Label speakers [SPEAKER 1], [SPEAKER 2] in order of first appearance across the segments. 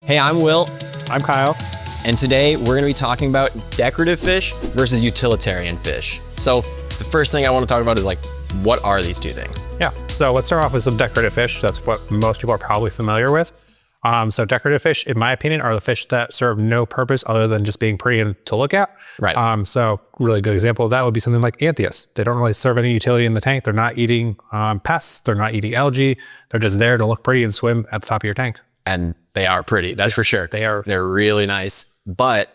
[SPEAKER 1] Hey, I'm Will,
[SPEAKER 2] I'm Kyle.
[SPEAKER 1] and today we're going to be talking about decorative fish versus utilitarian fish. So the first thing I want to talk about is what are these two things?
[SPEAKER 2] Yeah, so let's start off with some decorative fish. That's what most people are probably familiar with. So decorative fish, in my opinion, are the fish that serve no purpose other than just being pretty to look at.
[SPEAKER 1] Right.
[SPEAKER 2] So really good example of that would be something like Anthias. They don't really serve any utility in the tank. They're not eating pests. They're not eating algae. They're just there to look pretty and swim at the top of your tank.
[SPEAKER 1] And they are pretty, that's for sure.
[SPEAKER 2] They're
[SPEAKER 1] really nice, but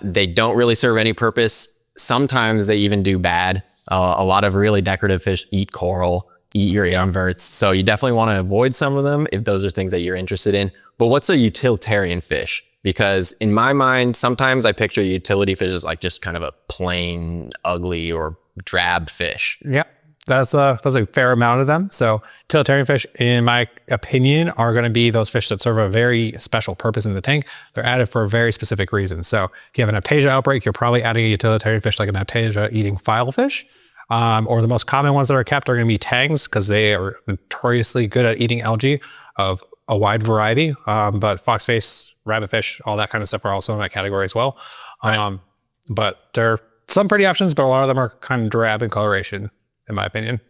[SPEAKER 1] they don't really serve any purpose. Sometimes they even do bad. A lot of really decorative fish eat coral, eat your inverts. So you definitely want to avoid some of them if those are things that you're interested in. But what's a utilitarian fish? Because in my mind, sometimes I picture utility fish as just kind of a plain, ugly or drab fish.
[SPEAKER 2] Yeah, that's a fair amount of them. So utilitarian fish, in my opinion, are going to be those fish that serve a very special purpose in the tank. They're added for a very specific reason. So if you have an Anthias outbreak, you're probably adding a utilitarian fish like an Anthias eating filefish. Or the most common ones that are kept are going to be tangs because they are notoriously good at eating algae of a wide variety. But foxface, rabbitfish, all that kind of stuff are also in that category as well.
[SPEAKER 1] Right.
[SPEAKER 2] But there are some pretty options, but a lot of them are kind of drab in coloration, in my opinion.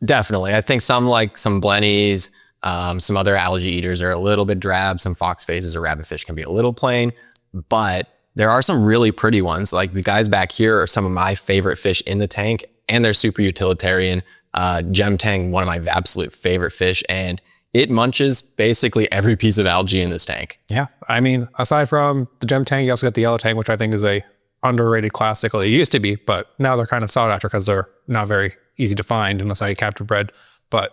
[SPEAKER 1] Definitely. I think some Blennies, some other algae eaters are a little bit drab. Some foxfaces or rabbitfish can be a little plain, but there are some really pretty ones. Like the guys back here are some of my favorite fish in the tank, and they're super utilitarian. Gem tang, one of my absolute favorite fish, and it munches basically every piece of algae in this tank.
[SPEAKER 2] Yeah. I mean, aside from the gem tang, you also got the yellow tang, which I think is a underrated classic. Well, it used to be, but now they're kind of sought after because they're not very easy to find unless I captive bred. But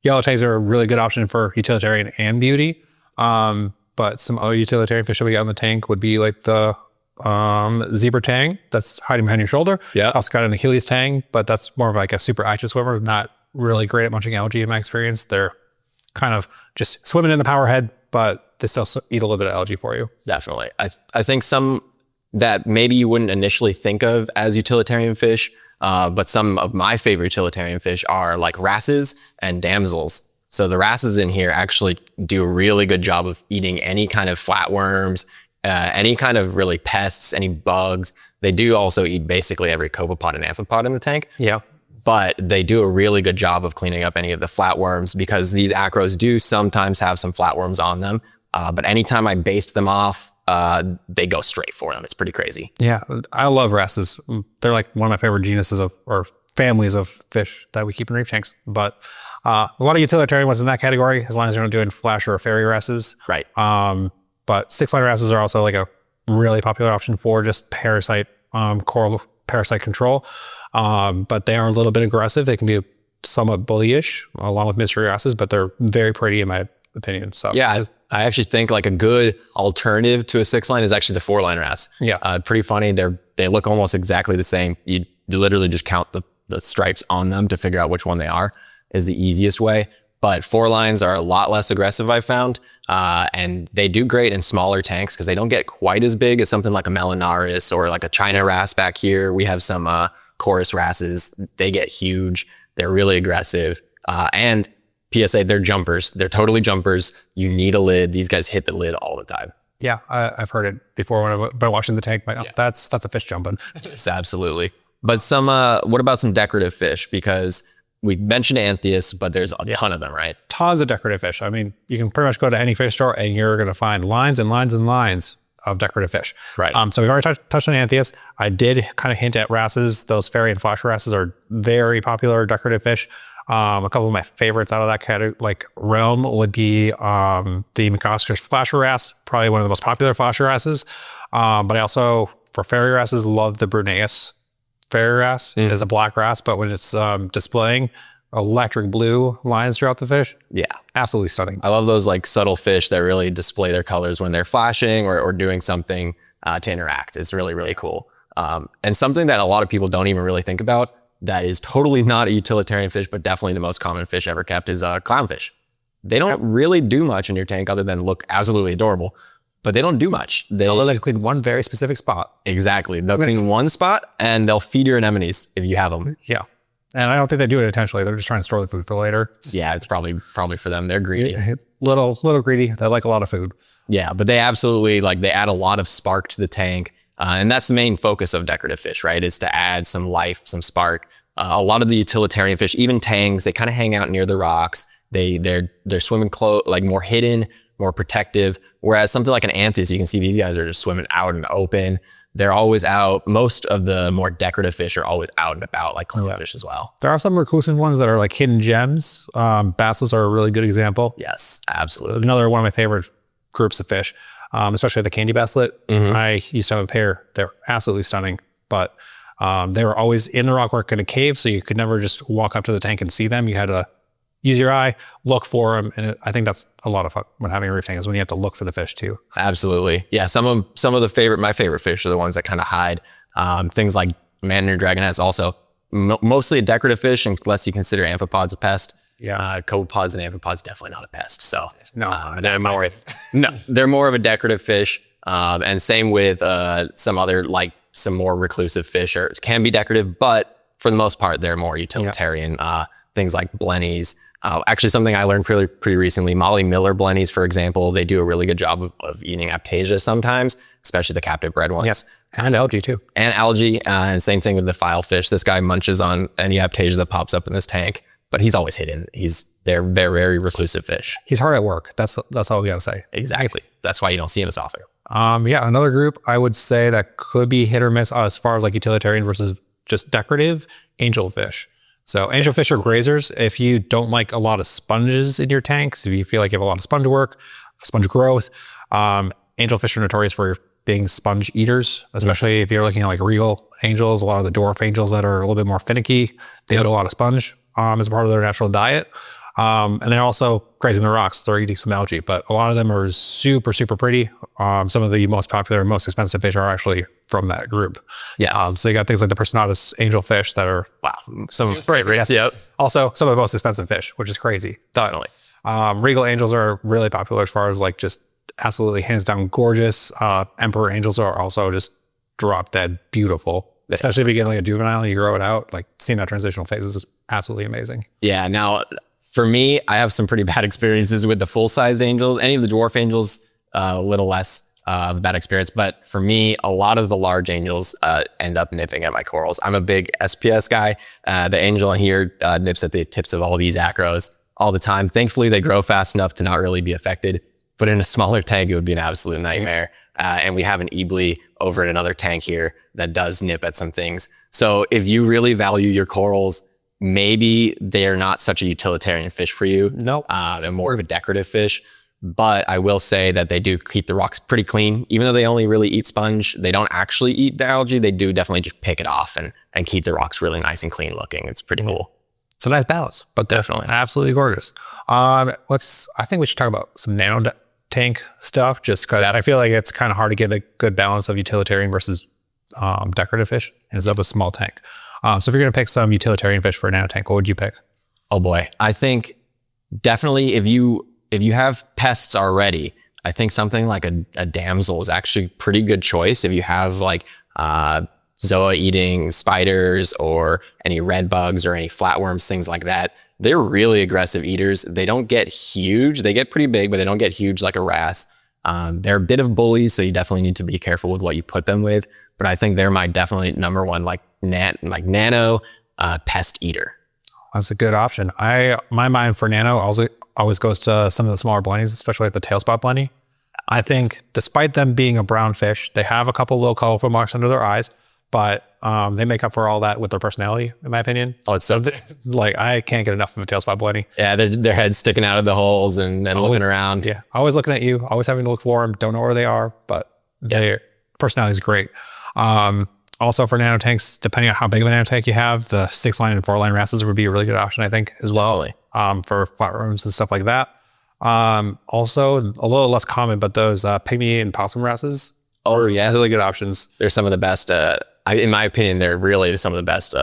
[SPEAKER 2] yellow tangs are a really good option for utilitarian and beauty. But some other utilitarian fish that we got in the tank would be like the zebra tang that's hiding behind your shoulder.
[SPEAKER 1] Yeah.
[SPEAKER 2] Also got an Achilles tang, but that's more of like a super active swimmer, not really great at munching algae in my experience. They're kind of just swimming in the power head, but they still eat a little bit of algae for you.
[SPEAKER 1] Definitely. I think some that maybe you wouldn't initially think of as utilitarian fish, but some of my favorite utilitarian fish are like wrasses and damsels. So the wrasses in here actually do a really good job of eating any kind of flatworms, any kind of really pests, any bugs. They do also eat basically every copepod and amphipod in the tank.
[SPEAKER 2] Yeah.
[SPEAKER 1] But they do a really good job of cleaning up any of the flatworms because these acros do sometimes have some flatworms on them. But anytime I baste them off, they go straight for them. It's pretty crazy.
[SPEAKER 2] Yeah, I love wrasses. They're like one of my favorite genuses or families of fish that we keep in reef tanks. But a lot of utilitarian ones in that category, as long as you're not doing flasher or fairy wrasses.
[SPEAKER 1] Right.
[SPEAKER 2] But 6-line wrasses are also like a really popular option for just parasite, coral parasite control. But they are a little bit aggressive. They can be somewhat bullyish along with mystery wrasses, but they're very pretty in my opinion. So
[SPEAKER 1] yeah, I actually think like a good alternative to a 6-line is actually the 4-line wrasse.
[SPEAKER 2] Yeah.
[SPEAKER 1] Pretty funny. They look almost exactly the same. You literally just count the stripes on them to figure out which one they are is the easiest way. But 4-lines are a lot less aggressive, I've found. And they do great in smaller tanks because they don't get quite as big as something like a Melanaris or like a China wrasse back here. We have some chorus wrasses. They get huge. They're really aggressive. And PSA, they're jumpers. They're totally jumpers. You need a lid. These guys hit the lid all the time.
[SPEAKER 2] Yeah, I've heard it before when I've been watching the tank. But yeah. That's a fish jumping.
[SPEAKER 1] Yes, absolutely. But what about some decorative fish? Because we mentioned Anthias, but there's a ton of them, right?
[SPEAKER 2] Tons of decorative fish. I mean, you can pretty much go to any fish store and you're going to find lines and lines and lines of decorative fish.
[SPEAKER 1] Right.
[SPEAKER 2] So we've already touched on Anthias. I did kind of hint at wrasses. Those fairy and flash wrasses are very popular decorative fish. A couple of my favorites out of that category, realm, would be the McOscar's flasher wrasse, probably one of the most popular flasher wrasses. But I also, for fairy wrasses, love the Bruneus fairy wrasse. It is a black wrasse, but when it's displaying electric blue lines throughout the fish, yeah, absolutely stunning.
[SPEAKER 1] I love those subtle fish that really display their colors when they're flashing or doing something to interact. It's really, really cool. And something that a lot of people don't even really think about that is totally not a utilitarian fish, but definitely the most common fish ever kept is clownfish. They don't really do much in your tank other than look absolutely adorable, but they don't do much.
[SPEAKER 2] They'll clean one very specific spot.
[SPEAKER 1] Exactly. They'll clean one spot and they'll feed your anemones if you have them.
[SPEAKER 2] Yeah. And I don't think they do it intentionally. They're just trying to store the food for later.
[SPEAKER 1] Yeah, it's probably for them. They're greedy.
[SPEAKER 2] Little greedy. They like a lot of food.
[SPEAKER 1] Yeah, but they absolutely, like, they add a lot of spark to the tank. And that's the main focus of decorative fish, right? Is to add some life, some spark. A lot of the utilitarian fish, even tangs, they kind of hang out near the rocks. They're swimming close, like more hidden, more protective. Whereas something like an Anthias, you can see these guys are just swimming out in the open. They're always out. Most of the more decorative fish are always out and about, like clownfish as well.
[SPEAKER 2] There are some reclusive ones that are like hidden gems. Basses are a really good example.
[SPEAKER 1] Yes, absolutely.
[SPEAKER 2] Another one of my favorite groups of fish, especially the candy basslet. I used to have a pair. They're absolutely stunning, but they were always in the rockwork in a cave, so you could never just walk up to the tank and see them. You had to use your eye, look for them, and I think that's a lot of fun when having a reef tank is when you have to look for the fish too.
[SPEAKER 1] Absolutely, yeah. Some of my favorite fish are the ones that kind of hide. Things like man-eater dragonets, also mostly a decorative fish, unless you consider amphipods a pest.
[SPEAKER 2] Yeah,
[SPEAKER 1] copepods and amphipods definitely not a pest. So
[SPEAKER 2] no,
[SPEAKER 1] they're more of a decorative fish. And same with some other, like some more reclusive fish, or can be decorative, but for the most part they're more utilitarian. Things like Blennies. Actually, something I learned pretty recently, Molly Miller Blennies, for example, they do a really good job of eating Aptasia sometimes, especially the captive bred ones.
[SPEAKER 2] Yes, and algae too.
[SPEAKER 1] And algae, and same thing with the Filefish. This guy munches on any Aptasia that pops up in this tank, but he's always hidden. They're very, very reclusive fish.
[SPEAKER 2] He's hard at work. That's all we gotta say.
[SPEAKER 1] Exactly. That's why you don't see him as often.
[SPEAKER 2] Yeah, another group I would say that could be hit or miss as far as like utilitarian versus just decorative, angelfish. So angelfish are grazers. If you don't like a lot of sponges in your tanks, if you feel like you have a lot of sponge work, sponge growth, angelfish are notorious for being sponge eaters, especially if you're looking at like regal angels, a lot of the dwarf angels that are a little bit more finicky, they eat a lot of sponge as part of their natural diet. And they're also grazing the rocks. They're eating some algae, but a lot of them are super, super pretty. Some of the most popular, most expensive fish are actually from that group.
[SPEAKER 1] Yes.
[SPEAKER 2] So you got things like the Personatus angelfish that are, some great rates.
[SPEAKER 1] Yep.
[SPEAKER 2] Also some of the most expensive fish, which is crazy.
[SPEAKER 1] Definitely.
[SPEAKER 2] Regal angels are really popular as far as like just absolutely hands down gorgeous. Emperor angels are also just drop dead beautiful. Especially if you get like a juvenile and you grow it out, like seeing that transitional phase is absolutely amazing.
[SPEAKER 1] Yeah. Now, for me, I have some pretty bad experiences with the full-sized angels. Any of the dwarf angels, a little less of a bad experience. But for me, a lot of the large angels end up nipping at my corals. I'm a big SPS guy. The angel in here nips at the tips of all these acros all the time. Thankfully, they grow fast enough to not really be affected. But in a smaller tank, it would be an absolute nightmare. And we have an Ebly over in another tank here that does nip at some things. So if you really value your corals, maybe they're not such a utilitarian fish for you.
[SPEAKER 2] Nope.
[SPEAKER 1] They're more of a decorative fish. But I will say that they do keep the rocks pretty clean. Even though they only really eat sponge, they don't actually eat the algae. They do definitely just pick it off and keep the rocks really nice and clean looking. It's pretty cool.
[SPEAKER 2] It's a nice balance, but definitely absolutely gorgeous. I think we should talk about some nano tank stuff, just because I feel like it's kind of hard to get a good balance of utilitarian versus decorative fish, and it's up a small tank. So if you're going to pick some utilitarian fish for a nano tank, what would you pick?
[SPEAKER 1] Oh boy. I think definitely if you have pests already, I think something like a damsel is actually a pretty good choice. If you have like zoa eating spiders or any red bugs or any flatworms, things like that, they're really aggressive eaters. They don't get huge. They get pretty big, but they don't get huge like a wrasse. They're a bit of bullies, so you definitely need to be careful with what you put them with. But I think they're my definitely number one nano pest eater.
[SPEAKER 2] That's a good option. My mind for nano always goes to some of the smaller blennies, especially like the tail spot blenny. I think despite them being a brown fish, they have a couple little colorful marks under their eyes, but they make up for all that with their personality, in my opinion.
[SPEAKER 1] Oh, it's so
[SPEAKER 2] like I can't get enough of a tail spot blenny.
[SPEAKER 1] Yeah, their heads sticking out of the holes and looking around.
[SPEAKER 2] Yeah, always looking at you, always having to look for them. Don't know where they are, but their personality is great. Also for nano tanks, depending on how big of a nano tank you have, the 6-line and 4-line wrasses would be a really good option, I think, as well. For flatworms and stuff like that. Also a little less common, but those pygmy and possum wrasses.
[SPEAKER 1] Oh yeah,
[SPEAKER 2] really good options.
[SPEAKER 1] They're some of the best. In my opinion, they're really some of the best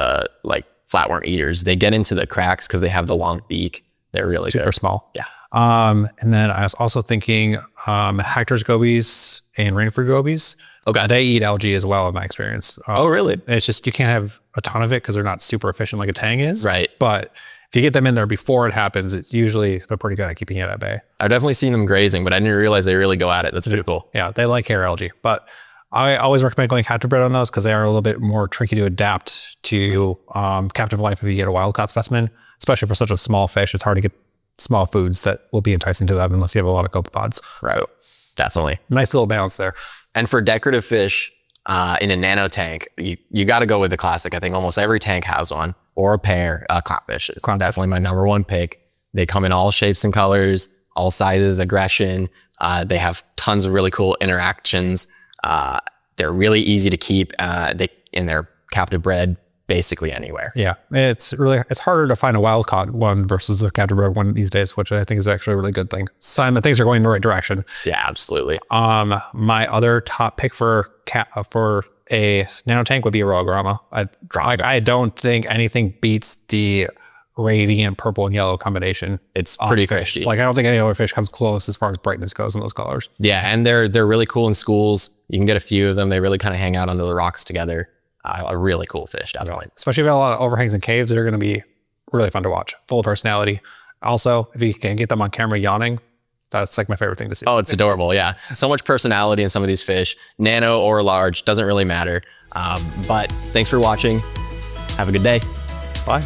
[SPEAKER 1] like flatworm eaters. They get into the cracks because they have the long beak. They're really
[SPEAKER 2] super small.
[SPEAKER 1] Yeah.
[SPEAKER 2] And then I was also thinking Hector's gobies and rainfruit gobies.
[SPEAKER 1] Okay.
[SPEAKER 2] They eat algae as well, in my experience.
[SPEAKER 1] Oh, really?
[SPEAKER 2] It's just you can't have a ton of it because they're not super efficient like a tang is.
[SPEAKER 1] Right.
[SPEAKER 2] But if you get them in there before it happens, it's usually, they're pretty good at keeping it at bay.
[SPEAKER 1] I've definitely seen them grazing, but I didn't realize they really go at it. That's pretty cool.
[SPEAKER 2] Yeah, they like hair algae, but I always recommend going captive bred on those because they are a little bit more tricky to adapt to captive life if you get a wild caught specimen, especially for such a small fish. It's hard to get small foods that will be enticing to them unless you have a lot of copepods.
[SPEAKER 1] Right.
[SPEAKER 2] So,
[SPEAKER 1] definitely.
[SPEAKER 2] nice little balance there.
[SPEAKER 1] And for decorative fish in a nano tank, you got to go with the classic. I think almost every tank has one or a pair. Clownfish is definitely my #1 pick. They come in all shapes and colors, all sizes, aggression. They have tons of really cool interactions. They're really easy to keep. They're captive bred basically anywhere.
[SPEAKER 2] Yeah, it's harder to find a wild caught one versus a captive bred one these days, which I think is actually a really good thing. Sign that things are going in the right direction.
[SPEAKER 1] Yeah, absolutely.
[SPEAKER 2] My other top pick for a nano tank would be a Royal. I don't think anything beats the radiant purple and yellow combination.
[SPEAKER 1] It's pretty fishy.
[SPEAKER 2] Like I don't think any other fish comes close as far as brightness goes in those colors.
[SPEAKER 1] Yeah, and they're really cool in schools. You can get a few of them. They really kind of hang out under the rocks together. A really cool fish, definitely.
[SPEAKER 2] Especially if you have a lot of overhangs and caves, they're going to be really fun to watch. Full of personality. Also, if you can get them on camera yawning, that's like my favorite thing to see.
[SPEAKER 1] Oh, it's adorable. Yeah. So much personality in some of these fish. Nano or large, doesn't really matter. But thanks for watching. Have a good day.
[SPEAKER 2] Bye.